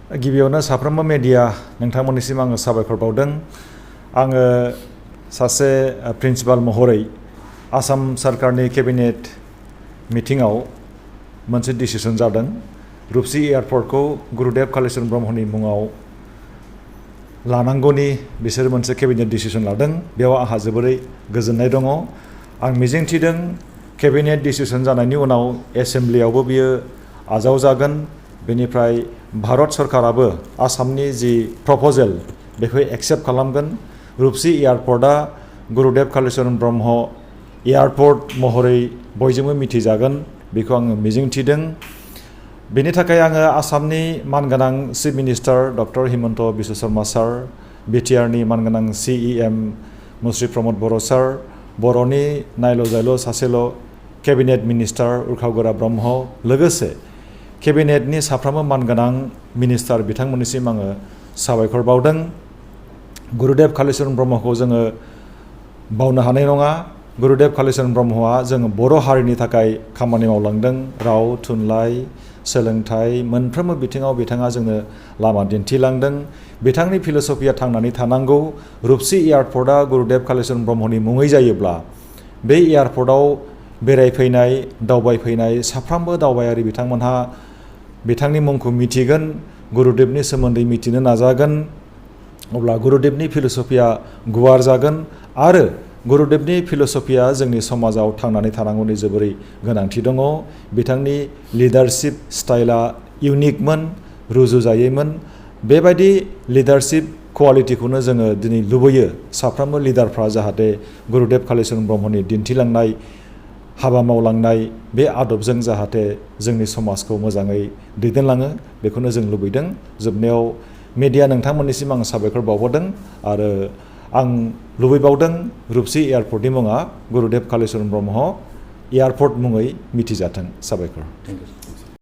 गिबियावनो साफ्रोमबो मेडिया नोंथांमोननिसिम आङो साबायखर बावदों। आङो सासे प्रिन्सिपाल महरै आसाम सरकारनि केबिनेट मिटिंआव मोनसे डिसिसन जादों। रुपसी एयारपर्टखौ गुरुदेव कालीचरण ब्रह्मनि मुङाव लानांगौनि बिसोर मोनसे केबिनेट डिसिसन लादों। बेयाव आंहा जोबोरै गोजोननाय दङ। आं मिजिंथिदों केबिनेट डिसिसन जानायनि उनाव एसेम्ब्लियावबो बियो आजावजागोन। बेनिफ्राय भारत सरकाराबो आसामनि जि प्रप'जेल बेखौ एक्सेप्ट खालामगोन। रुपसी एयारपर्टआ गुरुदेव कालीचरण ब्रह्म एयारपर्ट महरै बयजोंबो मिथिजागोन बेखौ आङो मिजिंथिदों। बेनि थाखाय आङो आसामनि मानगोनां chief minister doctor Himanta Biswa Sarma sir, बिटिआरनि मानगोनां CEM मुश्री प्रमोद बर' सार, बर'नि नायल' जायल' सासेल' केबिनेट मिनिस्टार उर्खाव ब्रह्म, लोगोसे केबिनेटनि साफ्रोमबो मानगोनां मिनिस्टार बिथांमोननिसिम आङो साबायखर बावदों। गुरुदेव कालीचरण ब्रह्मखौ जोङो बावनो हानाय नङा। गुरुदेव कालीचरण ब्रह्मआ जोङो बर' हारिनि थाखाय खामानि मावलांदों। राव, थुनलाइ, सोलोंथाइ मोनफ्रोमबो बिथिङाव बिथाङा जोंनो लामा दिन्थिलांदों। बिथांनि फिल'सफिया थांनानै थानांगौ। रुपसी एयारपर्टआ गुरुदेव कालीचरण ब्रह्मनि मुङै जायोब्ला बे एयारपर्टआव बेरायफैनाय, दावबायफैनाय साफ्रोमबो दावबायारि बिथांमोनहा बिथांनि मुंखौ मिथिगोन, गुरुदेवनि सोमोन्दै मिथिनो नाजागोन। अब्ला गुरुदेवनि फिल'सफिया गुवार जागोन आरो गुरुदेवनि फिल'सफिया जोंनि समाजाव थांनानै थानांगौनि जोबोरै गोनांथि दङ। बिथांनि लिडारशिप स्टाइला इउनिकमोन, रुजुजायैमोन। बेबायदि लिडारशिप क्वालिटिखौनो जोङो दिनै लुबैयो साफ्रोमबो लिडारफ्रा जाहाथे गुरुदेव कालीचरण ब्रह्मनि दिन्थिलांनाय हाबा मावलांनाय बे आदबजों जाहाथे जोंनि समाजखौ मोजाङै दैदेनलाङो बेखौनो जों लुबैदों। जोबनायाव मेडिया नोंथांमोननिसिम आं साबायखर बावहरदों आरो आं लुबैबावदों रुपसी एयारपर्टनि मुङा गुरुदेव कालीचरण ब्रह्म एयारपर्ट मुङै मिथिजाथों। साबायखर।